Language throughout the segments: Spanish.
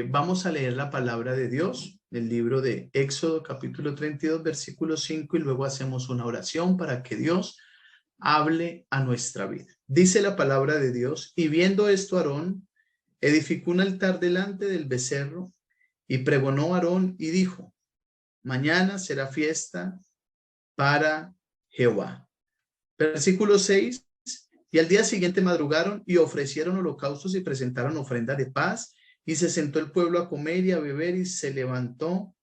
Vamos a leer la palabra de Dios, el libro de Éxodo capítulo 32, versículo 5, y luego hacemos una oración para que Dios hable a nuestra vida. Dice la palabra de Dios: y viendo esto Aarón edificó un altar delante del becerro y pregonó a Aarón y dijo: mañana será fiesta para Jehová. Versículo 6, y al día siguiente madrugaron y ofrecieron holocaustos y presentaron ofrenda de paz, y se sentó el pueblo a comer y a beber y se levantó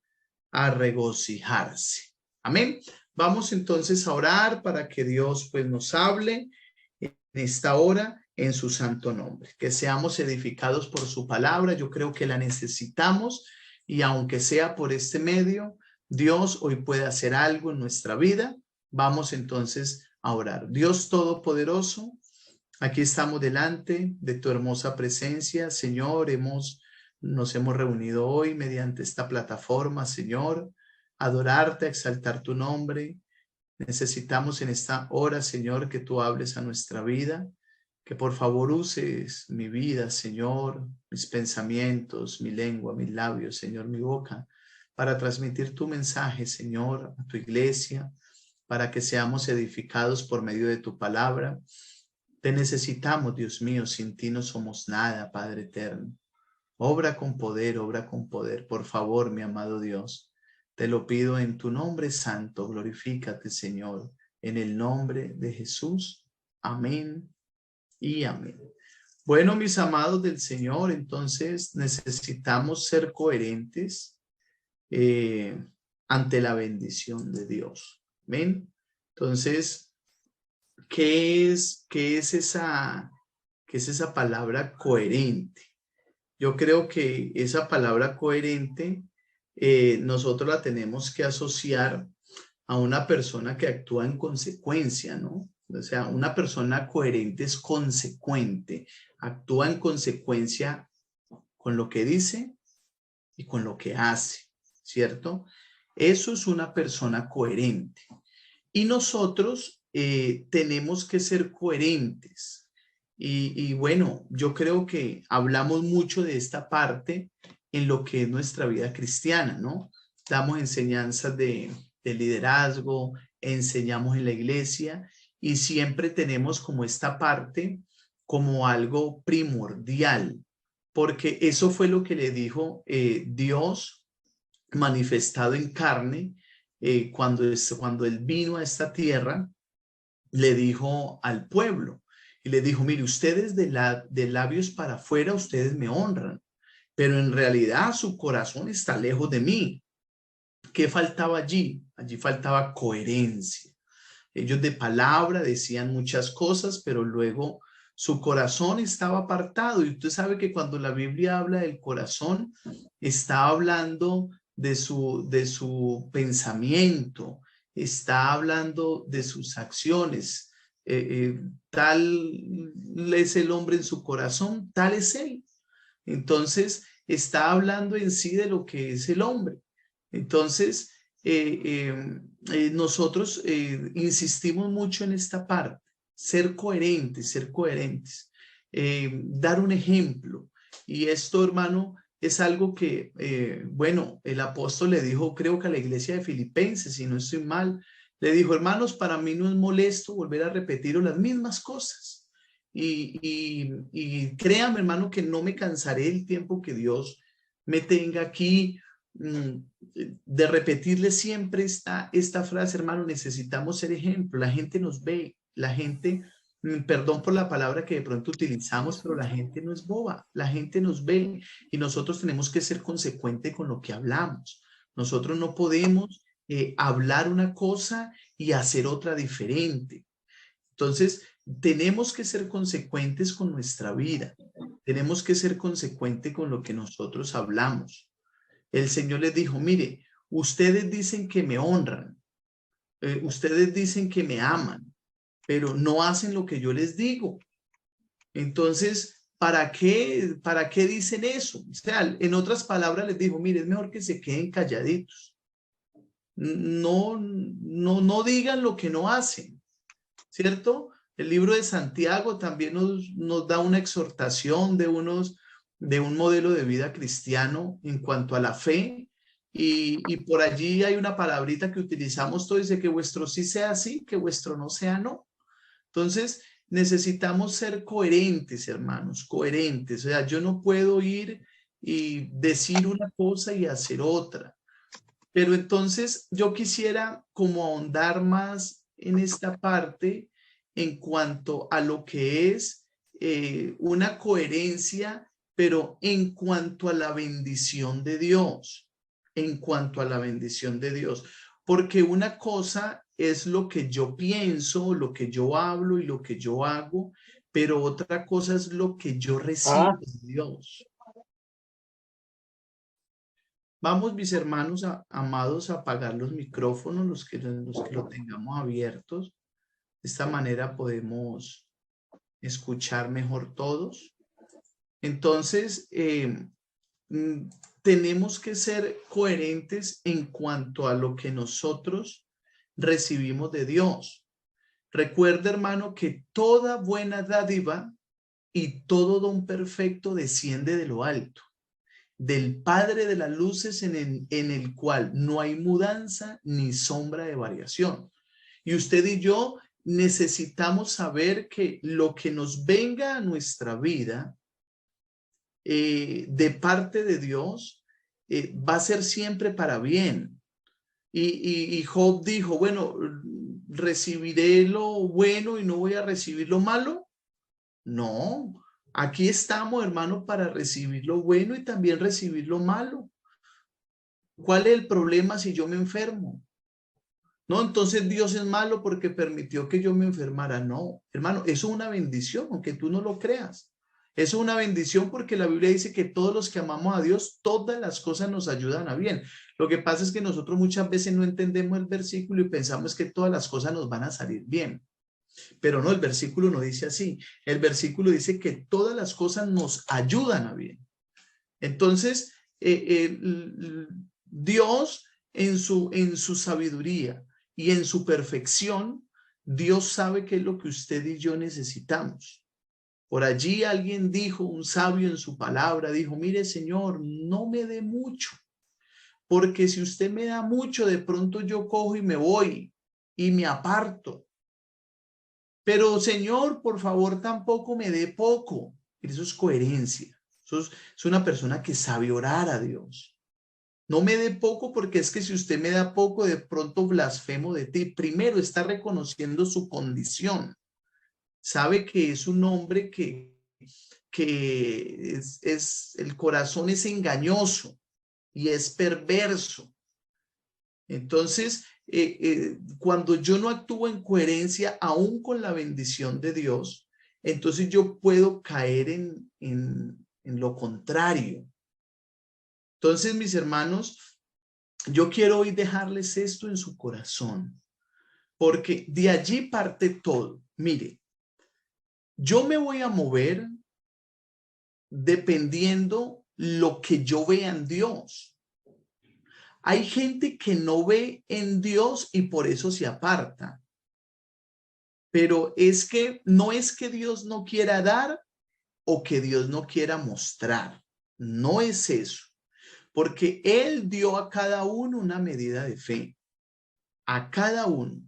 a regocijarse. Amén. Vamos entonces a orar para que Dios pues nos hable en esta hora en su santo nombre, que seamos edificados por su palabra. Yo creo que la necesitamos, y aunque sea por este medio, Dios hoy puede hacer algo en nuestra vida. Vamos entonces a orar. Dios Todopoderoso, aquí estamos delante de tu hermosa presencia, Señor. Nos hemos reunido hoy mediante esta plataforma, Señor, adorarte, exaltar tu nombre. Necesitamos en esta hora, Señor, que tú hables a nuestra vida, que por favor uses mi vida, Señor, mis pensamientos, mi lengua, mis labios, Señor, mi boca, para transmitir tu mensaje, Señor, a tu iglesia, para que seamos edificados por medio de tu palabra. Te necesitamos, Dios mío, sin ti no somos nada, Padre eterno. Obra con poder, por favor, mi amado Dios. Te lo pido en tu nombre santo, glorifícate, Señor, en el nombre de Jesús. Amén y amén. Bueno, mis amados del Señor, entonces necesitamos ser coherentes ante la bendición de Dios. Amén. Entonces, ¿qué es esa palabra coherente? Yo creo que esa palabra coherente nosotros la tenemos que asociar a una persona que actúa en consecuencia, ¿no? O sea, una persona coherente es consecuente, actúa en consecuencia con lo que dice y con lo que hace, ¿cierto? Eso es una persona coherente. Y nosotros tenemos que ser coherentes. Y bueno, yo creo que hablamos mucho de esta parte en lo que es nuestra vida cristiana, ¿no? Damos enseñanzas de liderazgo, enseñamos en la iglesia, y siempre tenemos como esta parte como algo primordial, porque eso fue lo que le dijo Dios manifestado en carne cuando él vino a esta tierra. Le dijo al pueblo y le dijo: mire, ustedes de labios para afuera ustedes me honran, pero en realidad su corazón está lejos de mí. ¿Qué faltaba allí? Allí faltaba coherencia. Ellos de palabra decían muchas cosas, pero luego su corazón estaba apartado. Y usted sabe que cuando la Biblia habla del corazón, está hablando de su pensamiento, está hablando de sus acciones. Tal es el hombre en su corazón, tal es él. Entonces, está hablando en sí de lo que es el hombre. Entonces, nosotros insistimos mucho en esta parte: ser coherentes, dar un ejemplo. Y esto, hermano, es algo que, bueno, el apóstol le dijo, creo que a la iglesia de Filipenses, si no estoy mal, le dijo: hermanos, para mí no es molesto volver a repetir las mismas cosas. Y créame, hermano, que no me cansaré el tiempo que Dios me tenga aquí de repetirle siempre esta frase, hermano. Necesitamos ser ejemplo. La gente nos ve, la gente, perdón por la palabra que de pronto utilizamos, pero la gente no es boba, la gente nos ve, y nosotros tenemos que ser consecuentes con lo que hablamos. Nosotros no podemos hablar una cosa y hacer otra diferente. Entonces, tenemos que ser consecuentes con nuestra vida, tenemos que ser consecuentes con lo que nosotros hablamos. El Señor les dijo: mire, ustedes dicen que me honran, ustedes dicen que me aman, pero no hacen lo que yo les digo. Entonces, ¿para qué dicen eso? O sea, en otras palabras les dijo: mire, es mejor que se queden calladitos. No digan lo que no hacen, ¿cierto? El libro de Santiago también nos da una exhortación de unos de un modelo de vida cristiano en cuanto a la fe. Y por allí hay una palabrita que utilizamos todos, dice que vuestro sí sea sí, que vuestro no sea no. Entonces, necesitamos ser coherentes, hermanos, coherentes. O sea, yo no puedo ir y decir una cosa y hacer otra. Pero entonces yo quisiera como ahondar más en esta parte en cuanto a lo que es una coherencia, pero en cuanto a la bendición de Dios, en cuanto a la bendición de Dios. Porque una cosa es lo que yo pienso, lo que yo hablo y lo que yo hago, pero otra cosa es lo que yo recibo Ah, de Dios. Vamos, mis hermanos amados, a apagar los micrófonos, los que lo tengamos abiertos. De esta manera podemos escuchar mejor todos. Entonces, mm, tenemos que ser coherentes en cuanto a lo que nosotros recibimos de Dios. Recuerda, hermano, que toda buena dádiva y todo don perfecto desciende de lo alto, del Padre de las luces, en el cual no hay mudanza ni sombra de variación. Y usted y yo necesitamos saber que lo que nos venga a nuestra vida de parte de Dios va a ser siempre para bien. Y Job dijo, bueno, ¿recibiré lo bueno y no voy a recibir lo malo? No, aquí estamos, hermano, para recibir lo bueno y también recibir lo malo. ¿Cuál es el problema si yo me enfermo? No, entonces Dios es malo porque permitió que yo me enfermara. No, hermano, eso es una bendición, aunque tú no lo creas. Eso es una bendición porque la Biblia dice que todos los que amamos a Dios, todas las cosas nos ayudan a bien. Lo que pasa es que nosotros muchas veces no entendemos el versículo y pensamos que todas las cosas nos van a salir bien. Pero no, el versículo no dice así. El versículo dice que todas las cosas nos ayudan a bien. Entonces, Dios en su sabiduría y en su perfección, Dios sabe qué es lo que usted y yo necesitamos. Por allí alguien dijo, un sabio en su palabra, dijo, mire Señor, no me dé mucho, porque si usted me da mucho, de pronto yo cojo y me voy y me aparto. Pero Señor, por favor, tampoco me dé poco. Eso es coherencia. Eso es una persona que sabe orar a Dios. No me dé poco porque es que si usted me da poco, de pronto blasfemo de ti. Primero está reconociendo su condición. Sabe que es un hombre que el corazón es engañoso y es perverso. Entonces, cuando yo no actúo en coherencia aún con la bendición de Dios, entonces yo puedo caer en lo contrario. Entonces, mis hermanos, yo quiero hoy dejarles esto en su corazón, porque de allí parte todo. Mire, yo me voy a mover dependiendo lo que yo vea en Dios. Hay gente que no ve en Dios y por eso se aparta. Pero es que no es que Dios no quiera dar o que Dios no quiera mostrar. No es eso. Porque Él dio a cada uno una medida de fe. A cada uno.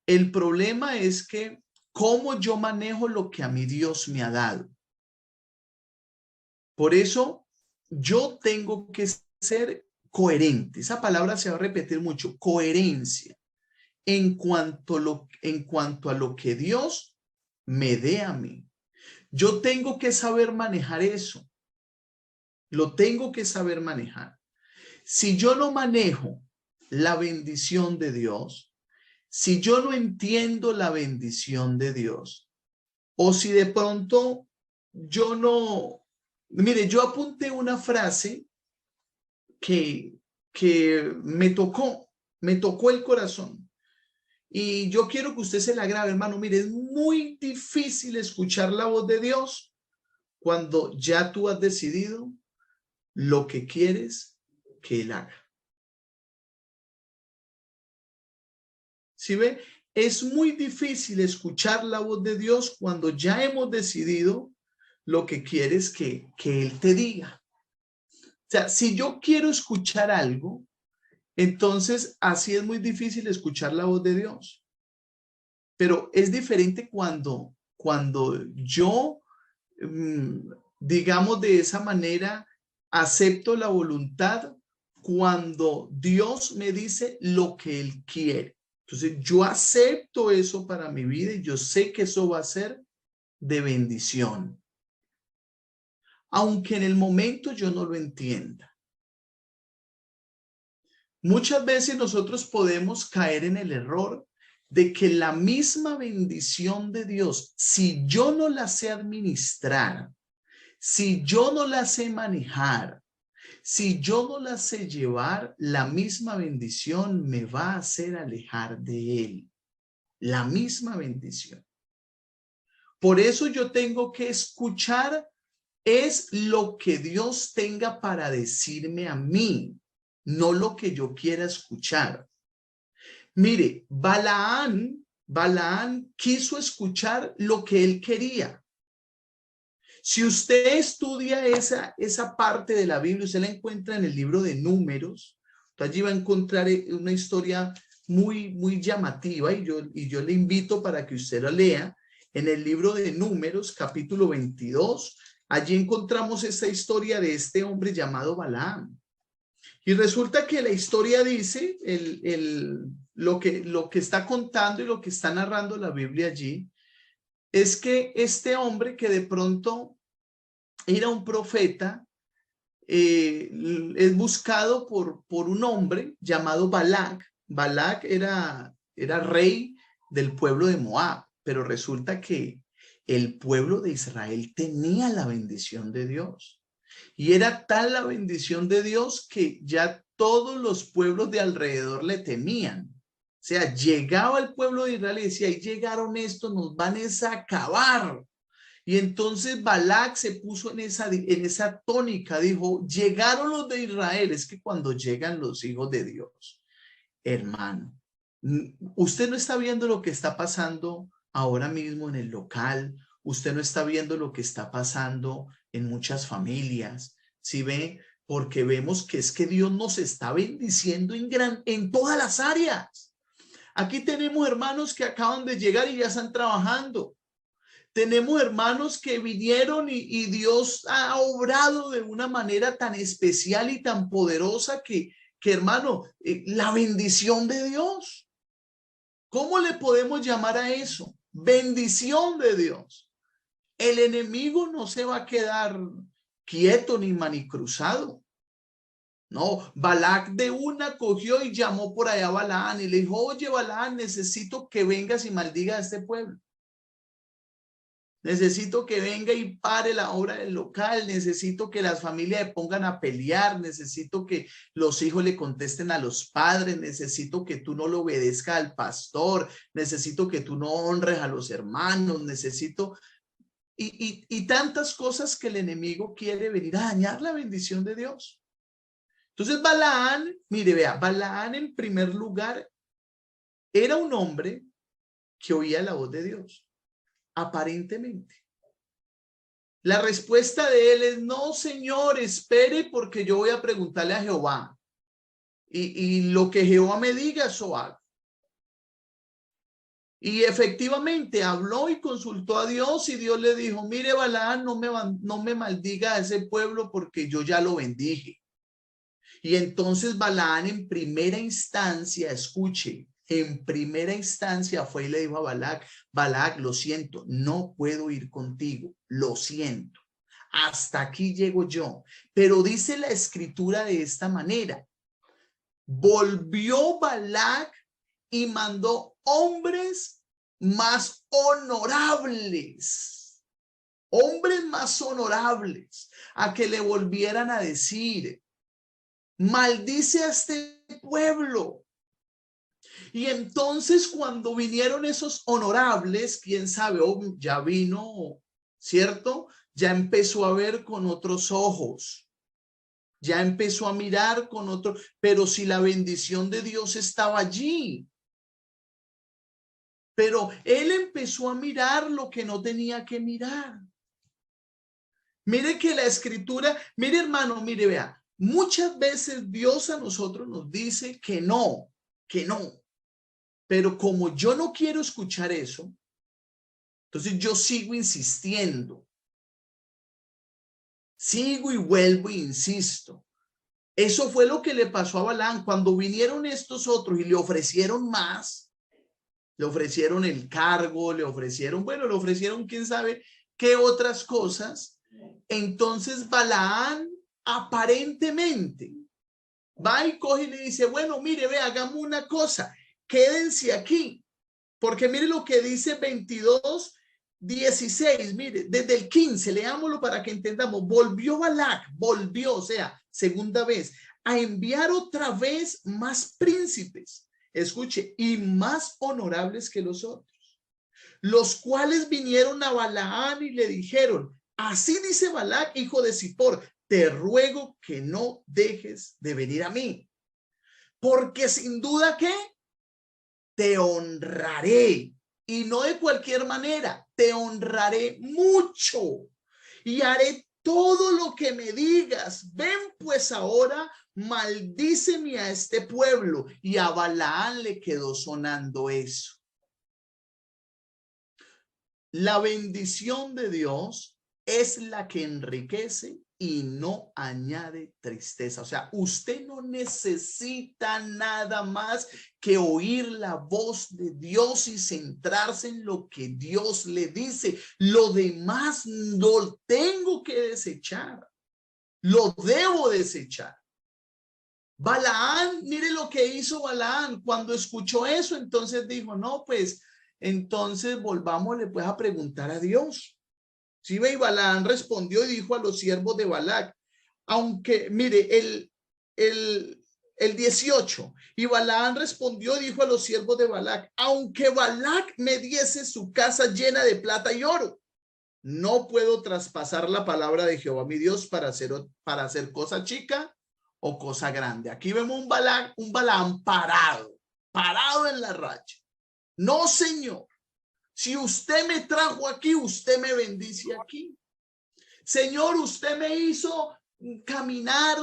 El problema es que cómo yo manejo lo que a mi Dios me ha dado. Por eso yo tengo que ser coherente. Esa palabra se va a repetir mucho. Coherencia. En cuanto a lo que Dios me dé a mí. Yo tengo que saber manejar eso. Lo tengo que saber manejar. Si yo no manejo la bendición de Dios, si yo no entiendo la bendición de Dios, o si de pronto yo no, mire, yo apunté una frase que, que me tocó el corazón. Y yo quiero que usted se la grabe, hermano. Mire, es muy difícil escuchar la voz de Dios cuando ya tú has decidido lo que quieres que Él haga. ¿Sí ve? Es muy difícil escuchar la voz de Dios cuando ya hemos decidido lo que quieres que Él te diga. O sea, si yo quiero escuchar algo, entonces así es muy difícil escuchar la voz de Dios. Pero es diferente cuando yo, digamos de esa manera, acepto la voluntad cuando Dios me dice lo que Él quiere. Entonces yo acepto eso para mi vida y yo sé que eso va a ser de bendición, aunque en el momento yo no lo entienda. Muchas veces nosotros podemos caer en el error de que la misma bendición de Dios, si yo no la sé administrar, si yo no la sé manejar, si yo no la sé llevar, la misma bendición me va a hacer alejar de Él. La misma bendición. Por eso yo tengo que escuchar es lo que Dios tenga para decirme a mí, no lo que yo quiera escuchar. Mire, Balaán quiso escuchar lo que él quería. Si usted estudia esa parte de la Biblia, usted la encuentra en el libro de Números. Entonces allí va a encontrar una historia muy llamativa y yo le invito para que usted la lea. En el libro de Números, capítulo 22, allí encontramos esta historia de este hombre llamado Balaam. Y resulta que la historia dice, lo que está contando y lo que está narrando la Biblia allí, es que este hombre que de pronto era un profeta, es buscado por un hombre llamado Balac. Balac era rey del pueblo de Moab, pero resulta que el pueblo de Israel tenía la bendición de Dios. Y era tal la bendición de Dios que ya todos los pueblos de alrededor le temían. O sea, llegaba el pueblo de Israel y decía, ahí llegaron estos, nos van a acabar. Y entonces Balac se puso en esa tónica, dijo, llegaron los de Israel. Es que cuando llegan los hijos de Dios, hermano, usted no está viendo lo que está pasando ahora mismo en el local, usted no está viendo lo que está pasando en muchas familias, ¿sí ve? Porque vemos que es que Dios nos está bendiciendo en todas las áreas. Aquí tenemos hermanos que acaban de llegar y ya están trabajando. Tenemos hermanos que vinieron y Dios ha obrado de una manera tan especial y tan poderosa que hermano, la bendición de Dios. ¿Cómo le podemos llamar a eso? Bendición de Dios. El enemigo no se va a quedar quieto ni manicruzado. No, Balac de una cogió y llamó por allá a Balaán y le dijo, oye Balaán, necesito que vengas y maldiga a este pueblo. Necesito que venga y pare la obra del local. Necesito que las familias se pongan a pelear. Necesito que los hijos le contesten a los padres. Necesito que tú no le obedezcas al pastor. Necesito que tú no honres a los hermanos. Necesito... Y tantas cosas que el enemigo quiere venir a dañar la bendición de Dios. Entonces Balaán, mire, vea, Balaán en primer lugar era un hombre que oía la voz de Dios. Aparentemente. La respuesta de él es, no, señor, espere porque yo voy a preguntarle a Jehová. Y lo que Jehová me diga, eso hago. Y efectivamente habló y consultó a Dios y Dios le dijo, mire Balaán, no me maldiga a ese pueblo porque yo ya lo bendije. Y entonces Balaán en primera instancia, escuche, en primera instancia fue y le dijo a Balac, Balac, lo siento, no puedo ir contigo, lo siento. Hasta aquí llego yo. Pero dice la escritura de esta manera. Volvió Balac y mandó hombres más honorables, a que le volvieran a decir, maldice a este pueblo. Y entonces cuando vinieron esos honorables, quién sabe, ya vino, ¿cierto? Ya empezó a ver con otros ojos. Ya empezó a mirar con otro, pero si la bendición de Dios estaba allí. Pero él empezó a mirar lo que no tenía que mirar. Mire que la escritura, mire hermano, mire, vea, muchas veces Dios a nosotros nos dice que no, pero como yo no quiero escuchar eso, entonces yo sigo insistiendo, sigo y vuelvo e insisto. Eso fue lo que le pasó a Balaam cuando vinieron estos otros y le ofrecieron más, le ofrecieron el cargo, le ofrecieron, bueno, le ofrecieron quién sabe qué otras cosas. Entonces Balaam aparentemente va y coge y le dice, bueno, mire, ve, hagamos una cosa, quédense aquí, porque mire lo que dice 22:16, mire, desde el 15, leámoslo para que entendamos. Volvió Balac, volvió, o sea, segunda vez, a enviar otra vez más príncipes, escuche, y más honorables que los otros, los cuales vinieron a Balaam y le dijeron, así dice Balac, hijo de Zippor, te ruego que no dejes de venir a mí, porque sin duda que te honraré, y no de cualquier manera, te honraré mucho y haré todo lo que me digas. Ven pues ahora, maldíceme a este pueblo. Y a Balaam le quedó sonando eso. La bendición de Dios es la que enriquece y no añade tristeza. O sea, usted no necesita nada más que oír la voz de Dios y centrarse en lo que Dios le dice. Lo demás lo tengo que desechar. Lo debo desechar. Balaam, mire lo que hizo Balaam. Cuando escuchó eso, entonces dijo, no, pues, entonces volvámosle pues a preguntar a Dios. Sí, ve, y Balaam respondió y dijo a los siervos de Balac, aunque, mire, el 18, y Balaam respondió y dijo a los siervos de Balac, aunque Balac me diese su casa llena de plata y oro, no puedo traspasar la palabra de Jehová mi Dios para hacer cosa chica o cosa grande. Aquí vemos un Balaam parado en la raya. No, señor. Si usted me trajo aquí, usted me bendice aquí. Señor, usted me hizo caminar,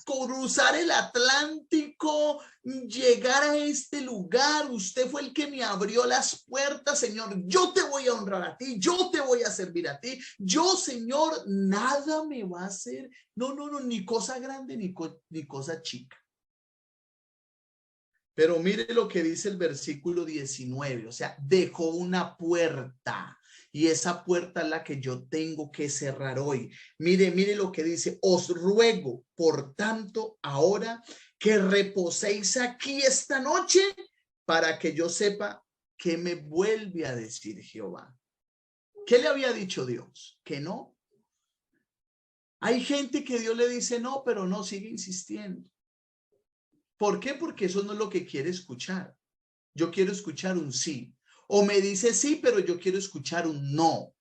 cruzar el Atlántico, llegar a este lugar. Usted fue el que me abrió las puertas, Señor. Yo te voy a honrar a ti, yo te voy a servir a ti. Yo, Señor, nada me va a hacer. No, ni cosa grande ni cosa chica. Pero mire lo que dice el versículo 19, o sea, dejó una puerta y esa puerta es la que yo tengo que cerrar hoy. Mire lo que dice, os ruego, por tanto, ahora que reposéis aquí esta noche para que yo sepa qué me vuelve a decir Jehová. ¿Qué le había dicho Dios? Que no. Hay gente que Dios le dice no, pero no, sigue insistiendo. ¿Por qué? Porque eso no es lo que quiere escuchar. Yo quiero escuchar un sí. O me dice sí, pero yo quiero escuchar un no.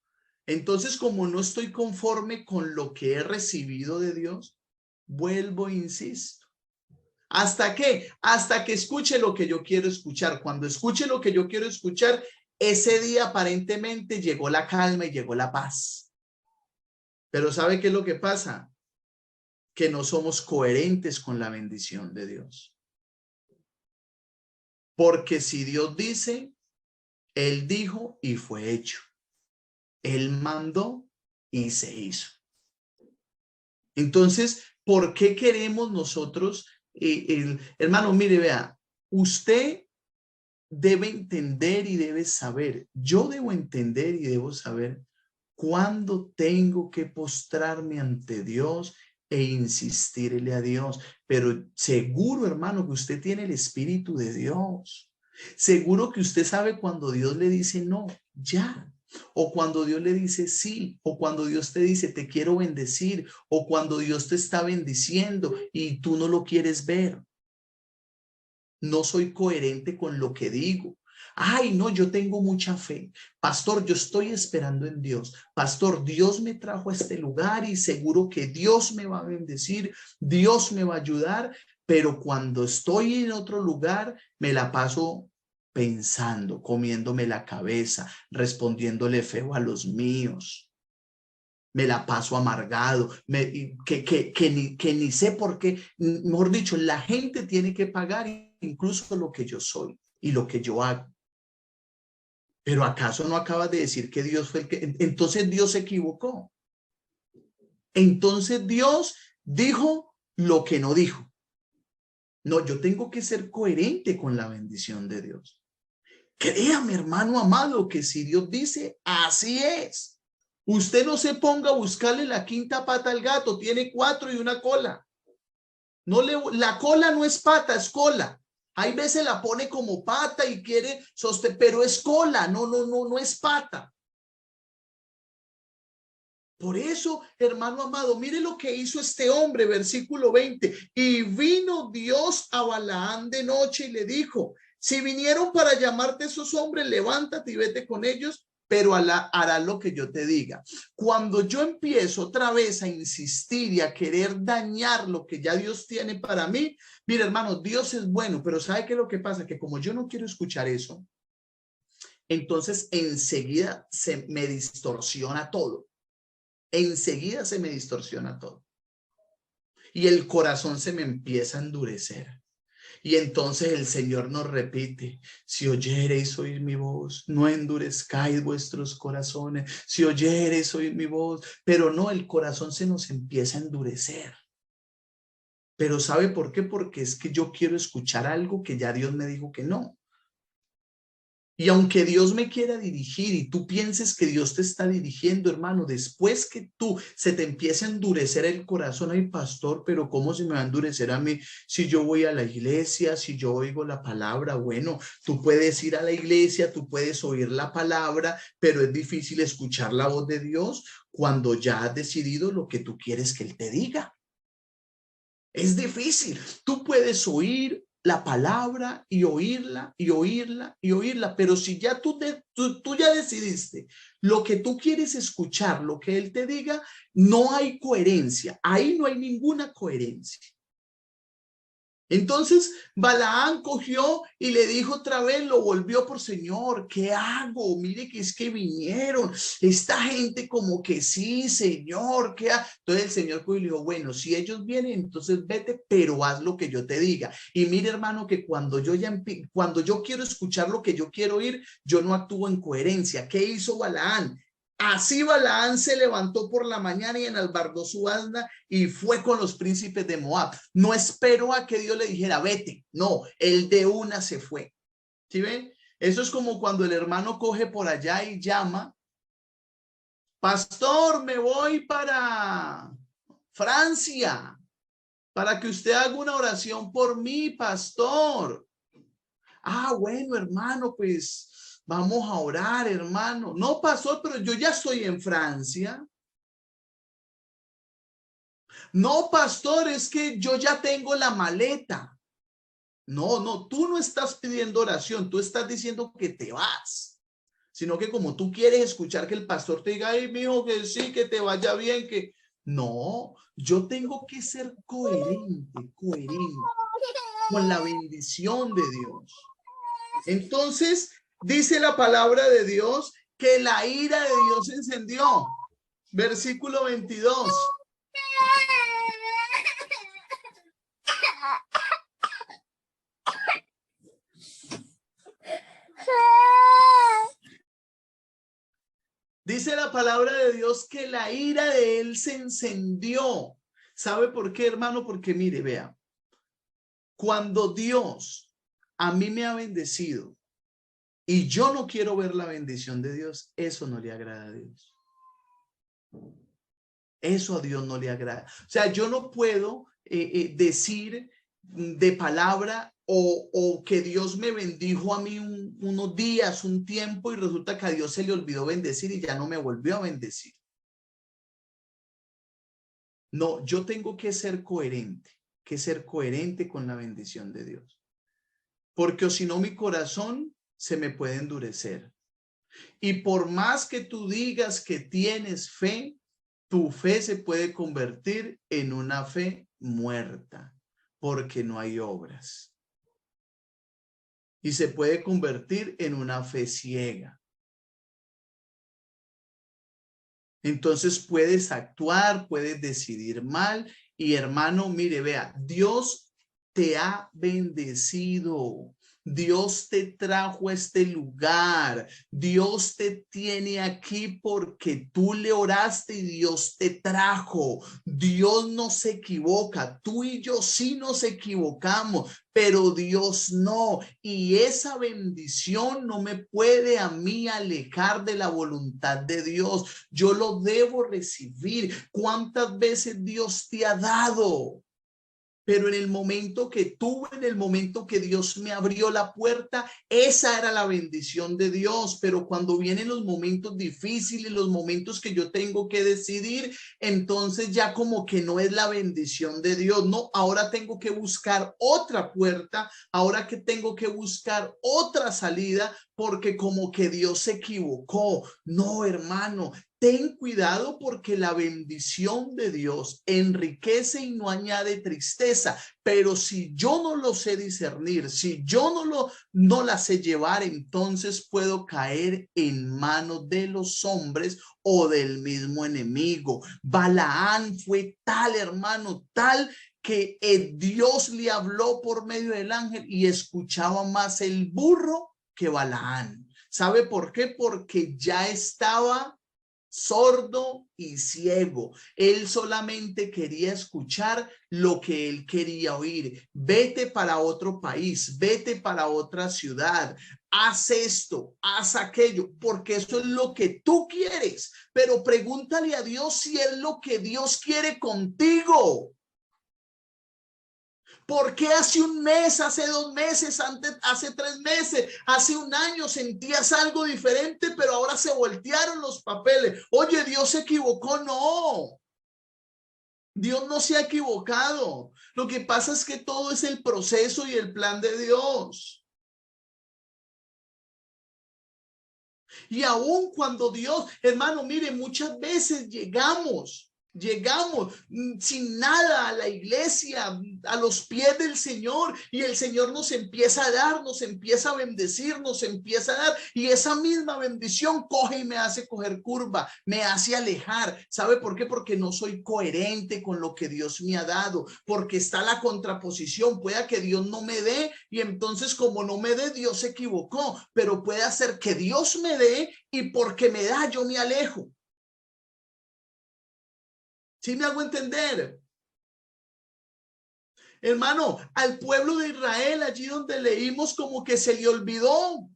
Entonces, como no estoy conforme con lo que he recibido de Dios, vuelvo e insisto. ¿Hasta qué? Hasta que escuche lo que yo quiero escuchar. Cuando escuche lo que yo quiero escuchar, ese día aparentemente llegó la calma y llegó la paz. Pero ¿sabe qué es lo que pasa? Que no somos coherentes con la bendición de Dios. Porque si Dios dice, Él dijo y fue hecho. Él mandó y se hizo. Entonces, ¿por qué queremos nosotros? Hermano, mire, vea, usted debe entender y debe saber, yo debo entender y debo saber cuándo tengo que postrarme ante Dios e insistirle a Dios. Pero seguro, hermano, que usted tiene el Espíritu de Dios. Seguro que usted sabe cuando Dios le dice no, ya. O cuando Dios le dice sí, o cuando Dios te dice te quiero bendecir, o cuando Dios te está bendiciendo y tú no lo quieres ver. No soy coherente con lo que digo. Ay, no, yo tengo mucha fe. Pastor, yo estoy esperando en Dios. Pastor, Dios me trajo a este lugar y seguro que Dios me va a bendecir, Dios me va a ayudar, pero cuando estoy en otro lugar, me la paso pensando, comiéndome la cabeza, respondiéndole feo a los míos. me la paso amargado, que ni sé por qué. Mejor dicho, la gente tiene que pagar incluso lo que yo soy y lo que yo hago. Pero ¿acaso no acabas de decir que Dios fue el que... Entonces Dios se equivocó. Entonces Dios dijo lo que no dijo. No, yo tengo que ser coherente con la bendición de Dios. Créame, hermano amado, que si Dios dice, así es. Usted no se ponga a buscarle la quinta pata al gato, tiene 4 y una cola. No la cola no es pata, es cola. Hay veces la pone como pata y quiere sostener, pero es cola, no es pata. Por eso, hermano amado, mire lo que hizo este hombre, versículo 20. Y vino Dios a Balaán de noche y le dijo, si vinieron para llamarte esos hombres, levántate y vete con ellos, pero hará lo que yo te diga. Cuando yo empiezo otra vez a insistir y a querer dañar lo que ya Dios tiene para mí, mire, hermano, Dios es bueno, pero ¿sabe qué es lo que pasa? Que como yo no quiero escuchar eso, entonces enseguida se me distorsiona todo. Enseguida se me distorsiona todo. Y el corazón se me empieza a endurecer. Y entonces el Señor nos repite, si oyereis oír mi voz, no endurezcáis vuestros corazones, si oyereis oír mi voz, pero no, el corazón se nos empieza a endurecer. Pero ¿sabe por qué? Porque es que yo quiero escuchar algo que ya Dios me dijo que no. Y aunque Dios me quiera dirigir y tú pienses que Dios te está dirigiendo, hermano, después que tú se te empiece a endurecer el corazón, ay, pastor, pero ¿cómo se me va a endurecer a mí si yo voy a la iglesia, si yo oigo la palabra? Bueno, tú puedes ir a la iglesia, tú puedes oír la palabra, pero es difícil escuchar la voz de Dios cuando ya has decidido lo que tú quieres que Él te diga. Es difícil. Tú puedes oír la palabra y oírla y oírla y oírla, pero si ya tú ya decidiste lo que tú quieres escuchar, lo que Él te diga, no hay coherencia. Ahí no hay ninguna coherencia. Entonces Balaán cogió y le dijo otra vez, lo volvió por Señor, ¿qué hago? Mire que es que vinieron esta gente como que sí, Señor, ¿qué hago? Entonces el Señor le dijo, bueno, si ellos vienen, entonces vete, pero haz lo que yo te diga. Y mire, hermano, que cuando yo quiero escuchar lo que yo quiero oír, yo no actúo en coherencia. ¿Qué hizo Balaán? Así Balaán se levantó por la mañana y enalbardó su asna y fue con los príncipes de Moab. No esperó a que Dios le dijera, vete. No, él de una se fue. ¿Sí ven? Eso es como cuando el hermano coge por allá y llama, pastor, me voy para Francia, para que usted haga una oración por mí, pastor. Ah, bueno, hermano, pues vamos a orar, hermano. No, pastor, pero yo ya estoy en Francia. No, pastor, es que yo ya tengo la maleta. No, tú no estás pidiendo oración, tú estás diciendo que te vas. Sino que como tú quieres escuchar que el pastor te diga, ay, mijo, que sí, que te vaya bien, que... No, yo tengo que ser coherente con la bendición de Dios. Entonces, dice la palabra de Dios que la ira de Dios se encendió. Versículo 22. Dice la palabra de Dios que la ira de él se encendió. ¿Sabe por qué, hermano? Porque mire, vea, cuando Dios a mí me ha bendecido y yo no quiero ver la bendición de Dios, eso no le agrada a Dios. Eso a Dios no le agrada. O sea, yo no puedo decir de palabra o que Dios me bendijo a mí unos días, un tiempo, y resulta que a Dios se le olvidó bendecir y ya no me volvió a bendecir. No, yo tengo que ser coherente con la bendición de Dios. Porque o si no, mi corazón se me puede endurecer. Y por más que tú digas que tienes fe, tu fe se puede convertir en una fe muerta, porque no hay obras. Y se puede convertir en una fe ciega. Entonces puedes actuar, puedes decidir mal. Y hermano, mire, vea, Dios te ha bendecido. Dios te trajo a este lugar. Dios te tiene aquí porque tú le oraste y Dios te trajo. Dios no se equivoca. Tú y yo sí nos equivocamos, pero Dios no. Y esa bendición no me puede a mí alejar de la voluntad de Dios. Yo lo debo recibir. ¿Cuántas veces Dios te ha dado? Pero en el momento que tuve, en el momento que Dios me abrió la puerta, esa era la bendición de Dios. Pero cuando vienen los momentos difíciles, los momentos que yo tengo que decidir, entonces ya como que no es la bendición de Dios. No, ahora tengo que buscar otra puerta, ahora que tengo que buscar otra salida, porque como que Dios se equivocó. No, hermano, ten cuidado porque la bendición de Dios enriquece y no añade tristeza, pero si yo no lo sé discernir, si yo no la sé llevar, entonces puedo caer en manos de los hombres o del mismo enemigo. Balaán fue tal, hermano, tal que Dios le habló por medio del ángel y escuchaba más el burro que Balaán. ¿Sabe por qué? Porque ya estaba sordo y ciego. Él solamente quería escuchar lo que él quería oír. Vete para otro país, vete para otra ciudad, haz esto, haz aquello, porque eso es lo que tú quieres. Pero pregúntale a Dios si es lo que Dios quiere contigo. ¿Por qué hace un mes, hace 2 meses, hace 3 meses, hace un año sentías algo diferente, pero ahora se voltearon los papeles? Oye, Dios se equivocó. No, Dios no se ha equivocado. Lo que pasa es que todo es el proceso y el plan de Dios. Y aun cuando Dios, hermano, mire, muchas veces llegamos sin nada a la iglesia, a los pies del Señor, y el Señor nos empieza a dar, nos empieza a bendecir, nos empieza a dar, y esa misma bendición coge y me hace coger curva, me hace alejar. ¿Sabe por qué? Porque no soy coherente con lo que Dios me ha dado, porque está la contraposición. Pueda que Dios no me dé, y entonces como no me dé, Dios se equivocó, pero puede hacer que Dios me dé, y porque me da, yo me alejo. ¿Sí me hago entender? Hermano, al pueblo de Israel, allí donde leímos, como que se le olvidó.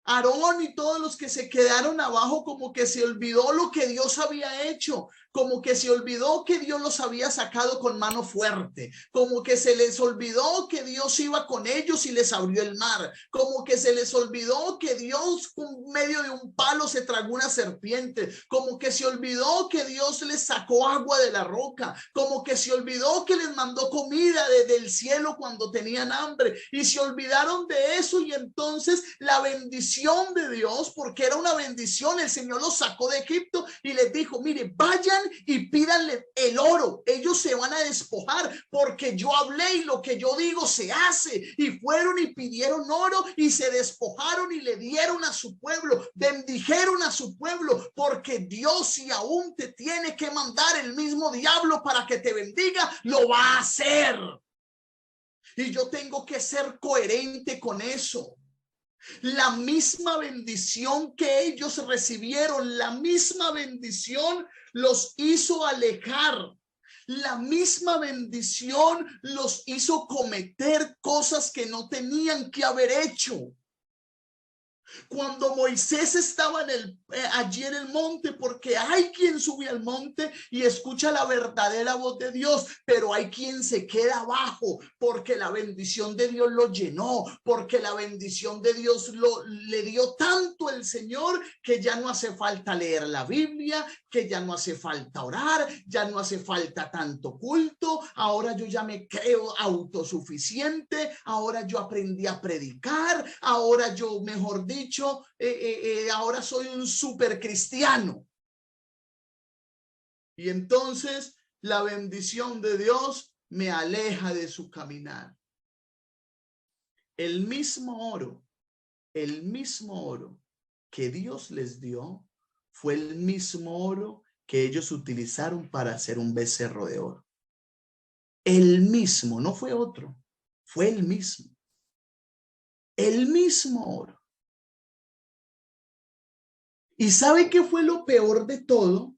Aarón y todos los que se quedaron abajo, como que se olvidó lo que Dios había hecho, como que se olvidó que Dios los había sacado con mano fuerte, como que se les olvidó que Dios iba con ellos y les abrió el mar, como que se les olvidó que Dios con medio de un palo se tragó una serpiente, como que se olvidó que Dios les sacó agua de la roca, como que se olvidó que les mandó comida desde el cielo cuando tenían hambre, y se olvidaron de eso. Y entonces la bendición de Dios, porque era una bendición, el Señor los sacó de Egipto y les dijo: mire, vayan y pídanle el oro, ellos se van a despojar porque yo hablé y lo que yo digo se hace. Y fueron y pidieron oro y se despojaron y le dieron a su pueblo, bendijeron a su pueblo, porque Dios, si aún te tiene que mandar el mismo diablo para que te bendiga, lo va a hacer. Y yo tengo que ser coherente con eso. La misma bendición que ellos recibieron, la misma bendición los hizo alejar. La misma bendición los hizo cometer cosas que no tenían que haber hecho. Cuando Moisés estaba allí en el monte, porque hay quien sube al monte y escucha la verdadera voz de Dios, pero hay quien se queda abajo porque la bendición de Dios lo llenó, porque la bendición de Dios le dio tanto el Señor que ya no hace falta leer la Biblia, que ya no hace falta orar, ya no hace falta tanto culto. Ahora yo ya me creo autosuficiente, ahora yo aprendí a predicar, ahora yo, mejor dicho, ahora soy un super cristiano. Y entonces la bendición de Dios me aleja de su caminar. El mismo oro que Dios les dio fue el mismo oro que ellos utilizaron para hacer un becerro de oro. El mismo, no fue otro, fue el mismo. El mismo oro. ¿Y sabe qué fue lo peor de todo?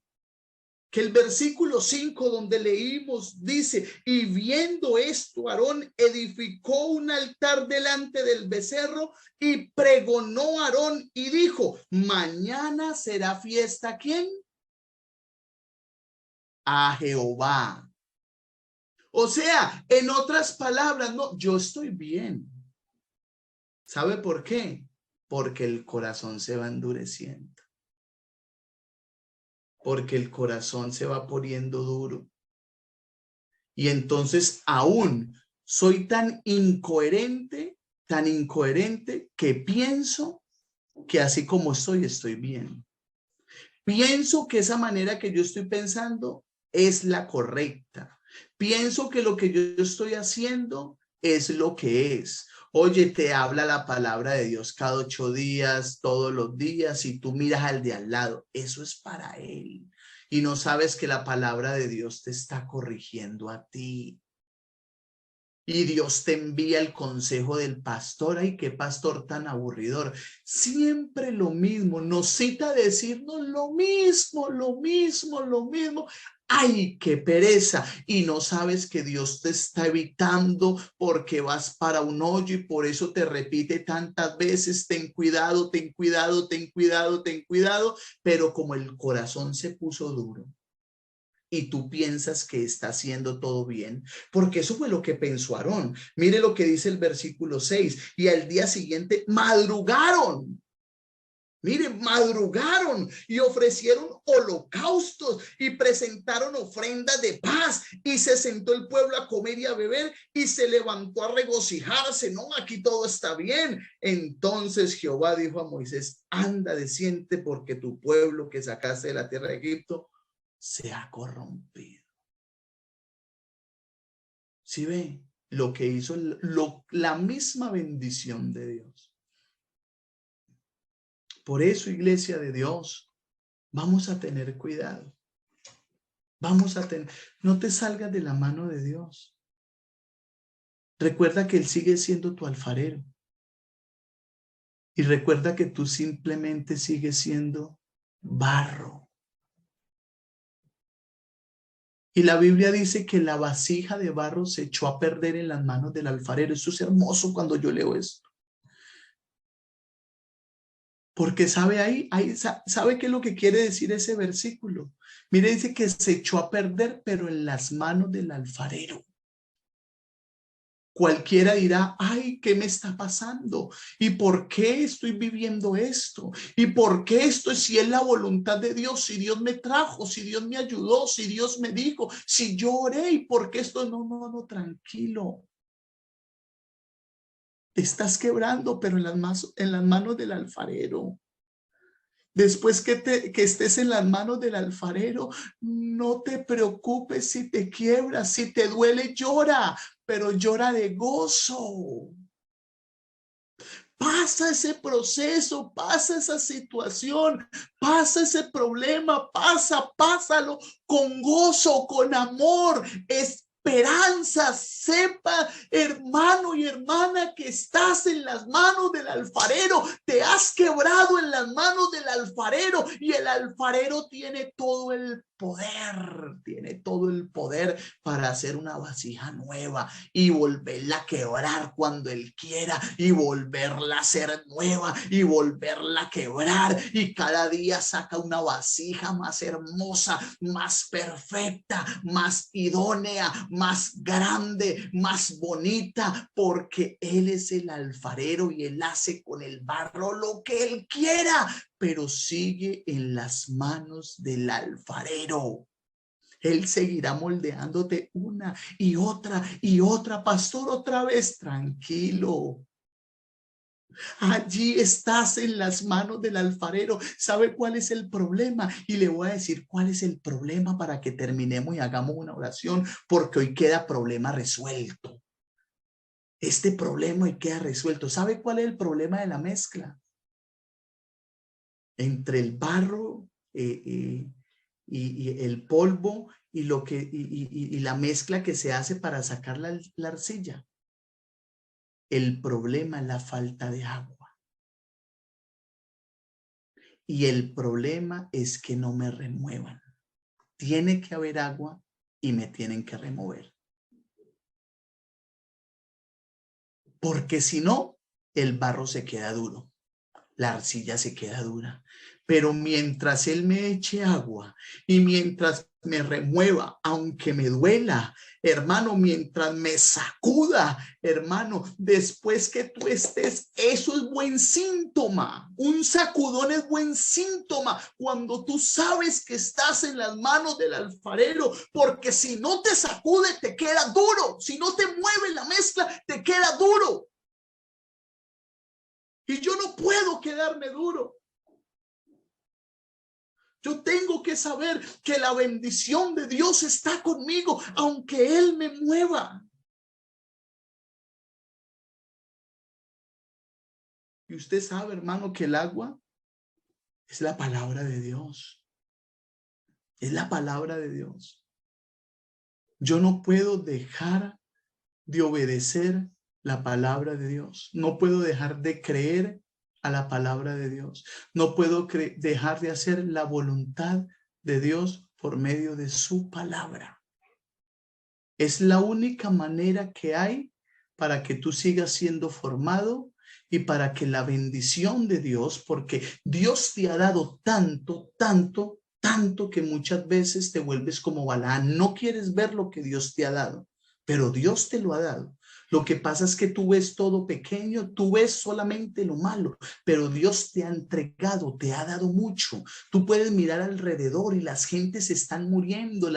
Que el versículo 5 donde leímos dice, y viendo esto, Aarón edificó un altar delante del becerro y pregonó a Aarón y dijo, mañana será fiesta, ¿a quién? A Jehová. O sea, en otras palabras, no, yo estoy bien. ¿Sabe por qué? Porque el corazón se va endureciendo. Porque el corazón se va poniendo duro. Y entonces aún soy tan incoherente que pienso que así como estoy bien. Pienso que esa manera que yo estoy pensando es la correcta. Pienso que lo que yo estoy haciendo es lo que es. Oye, te habla la palabra de Dios cada 8 días, todos los días, y tú miras al de al lado. Eso es para él. Y no sabes que la palabra de Dios te está corrigiendo a ti. Y Dios te envía el consejo del pastor. Ay, qué pastor tan aburridor. Siempre lo mismo. Nos cita decirnos lo mismo, lo mismo, lo mismo. Ay, qué pereza. Y no sabes que Dios te está evitando porque vas para un hoyo y por eso te repite tantas veces, ten cuidado, ten cuidado, ten cuidado, ten cuidado. Pero como el corazón se puso duro, y tú piensas que está haciendo todo bien, porque eso fue lo que pensó Aarón. Mire lo que dice el versículo 6, y al día siguiente madrugaron. Mire, madrugaron y ofrecieron holocaustos y presentaron ofrendas de paz y se sentó el pueblo a comer y a beber y se levantó a regocijarse. No, aquí todo está bien. Entonces Jehová dijo a Moisés, anda, desciende porque tu pueblo que sacaste de la tierra de Egipto se ha corrompido. ¿Sí ve lo que hizo la misma bendición de Dios? Por eso, iglesia de Dios, vamos a tener cuidado. No te salgas de la mano de Dios. Recuerda que Él sigue siendo tu alfarero. Y recuerda que tú simplemente sigues siendo barro. Y la Biblia dice que la vasija de barro se echó a perder en las manos del alfarero. Eso es hermoso cuando yo leo esto. Porque sabe qué es lo que quiere decir ese versículo. Mire, dice que se echó a perder, pero en las manos del alfarero. Cualquiera dirá, ay, ¿qué me está pasando? ¿Y por qué estoy viviendo esto? ¿Y por qué esto? Si es la voluntad de Dios, si Dios me trajo, si Dios me ayudó, si Dios me dijo, si yo oré, ¿y por qué esto? No, tranquilo. Te estás quebrando, pero en las manos del alfarero. Después que estés en las manos del alfarero, no te preocupes si te quiebras, si te duele, llora, pero llora de gozo. Pasa ese proceso, pasa esa situación, pasa ese problema, pásalo con gozo, con amor, esperanza. Sepa, hermano y hermana, que estás en las manos del alfarero, te has quebrado en las manos del alfarero y el alfarero tiene todo el poder para hacer una vasija nueva y volverla a quebrar cuando Él quiera y volverla a hacer nueva y volverla a quebrar, y cada día saca una vasija más hermosa, más perfecta, más idónea, más grande, más bonita, porque Él es el alfarero y Él hace con el barro lo que Él quiera, pero sigue en las manos del alfarero. Él seguirá moldeándote una y otra y otra. Pastor, otra vez, tranquilo. Allí estás en las manos del alfarero. ¿Sabe cuál es el problema? Y le voy a decir cuál es el problema para que terminemos y hagamos una oración, porque hoy queda problema resuelto. Este problema hoy queda resuelto. ¿Sabe cuál es el problema de la mezcla? Entre el barro, y el polvo y la mezcla que se hace para sacar la arcilla. El problema es la falta de agua. Y el problema es que no me remuevan. Tiene que haber agua y me tienen que remover. Porque si no, el barro se queda duro, la arcilla se queda dura. Pero mientras él me eche agua y mientras me remueva, aunque me duela, hermano, mientras me sacuda, hermano, después que tú estés, eso es buen síntoma. Un sacudón es buen síntoma cuando tú sabes que estás en las manos del alfarero, porque si no te sacude, te queda duro. Si no te mueve la mezcla, te queda duro. Y yo no puedo quedarme duro. Yo tengo que saber que la bendición de Dios está conmigo, aunque Él me mueva. Y usted sabe, hermano, que el agua es la palabra de Dios. Es la palabra de Dios. Yo no puedo dejar de obedecer la palabra de Dios. No puedo dejar de creer a la palabra de Dios. No puedo dejar de hacer la voluntad de Dios por medio de su palabra. Es la única manera que hay para que tú sigas siendo formado y para que la bendición de Dios, porque Dios te ha dado tanto, tanto, tanto que muchas veces te vuelves como Balaán. No quieres ver lo que Dios te ha dado, pero Dios te lo ha dado. Lo que pasa es que tú ves todo pequeño, tú ves solamente lo malo, pero Dios te ha entregado, te ha dado mucho. Tú puedes mirar alrededor y las gentes están muriendo,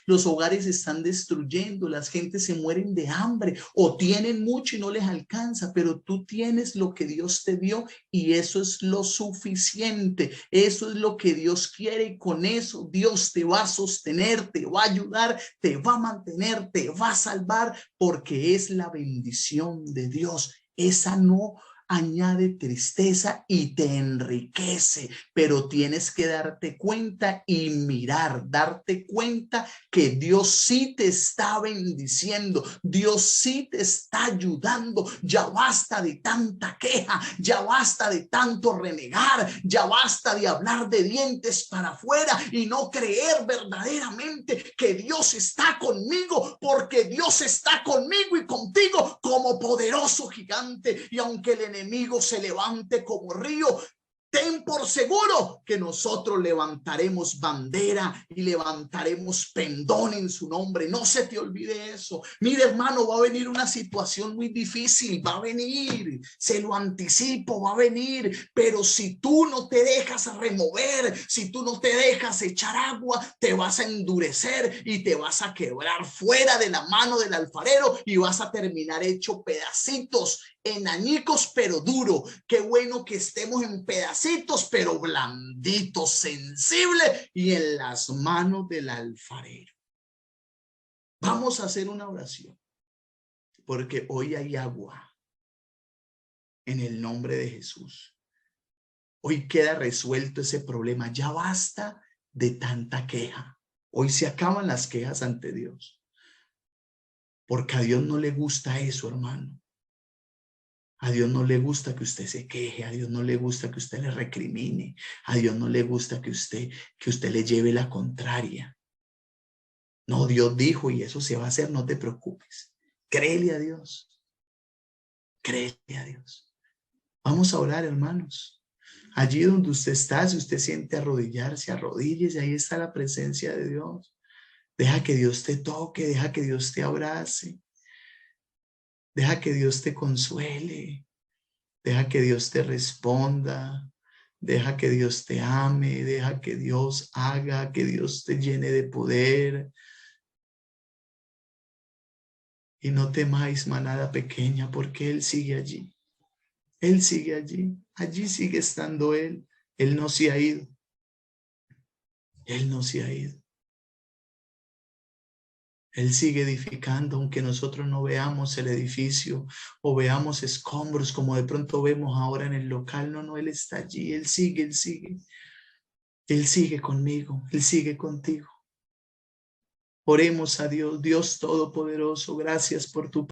los hogares se están destruyendo, las gentes se mueren de hambre o tienen mucho y no les alcanza, pero tú tienes lo que Dios te dio y eso es lo suficiente. Eso es lo que Dios quiere y con eso Dios te va a sostener, te va a ayudar, te va a mantener, te va a salvar, porque es la bendición de Dios. Esa no añade tristeza y te enriquece, pero tienes que darte cuenta y mirar, darte cuenta que Dios sí te está bendiciendo, Dios sí te está ayudando. Ya basta de tanta queja, ya basta de tanto renegar, ya basta de hablar de dientes para afuera y no creer verdaderamente que Dios está conmigo, porque Dios está conmigo y contigo como poderoso gigante. Y aunque el enemigo se levante como río, ten por seguro que nosotros levantaremos bandera y levantaremos pendón en su nombre. No se te olvide eso. Mire, hermano, va a venir una situación muy difícil, va a venir, se lo anticipo, va a venir, pero si tú no te dejas remover, si tú no te dejas echar agua, te vas a endurecer y te vas a quebrar fuera de la mano del alfarero y vas a terminar hecho pedacitos, en añicos pero duro. Qué bueno que estemos en pedacitos pero blanditos, sensibles y en las manos del alfarero. Vamos a hacer una oración porque hoy hay agua en el nombre de Jesús. Hoy queda resuelto ese problema. Ya basta de tanta queja. Hoy se acaban las quejas ante Dios, porque a Dios no le gusta eso, hermano. A Dios no le gusta que usted se queje, a Dios no le gusta que usted le recrimine, a Dios no le gusta que usted le lleve la contraria. No, Dios dijo y eso se va a hacer, no te preocupes. Créele a Dios. Créele a Dios. Vamos a orar, hermanos. Allí donde usted está, si usted siente arrodillarse, arrodíllese, ahí está la presencia de Dios. Deja que Dios te toque, deja que Dios te abrace. Deja que Dios te consuele. Deja que Dios te responda. Deja que Dios te ame. Deja que Dios haga, que Dios te llene de poder. Y no temáis, manada pequeña, porque Él sigue allí. Él sigue allí. Allí sigue estando Él. Él no se ha ido. Él no se ha ido. Él sigue edificando, aunque nosotros no veamos el edificio o veamos escombros como de pronto vemos ahora en el local. No, Él está allí. Él sigue, Él sigue. Él sigue conmigo, Él sigue contigo. Oremos a Dios, Dios Todopoderoso, gracias por tu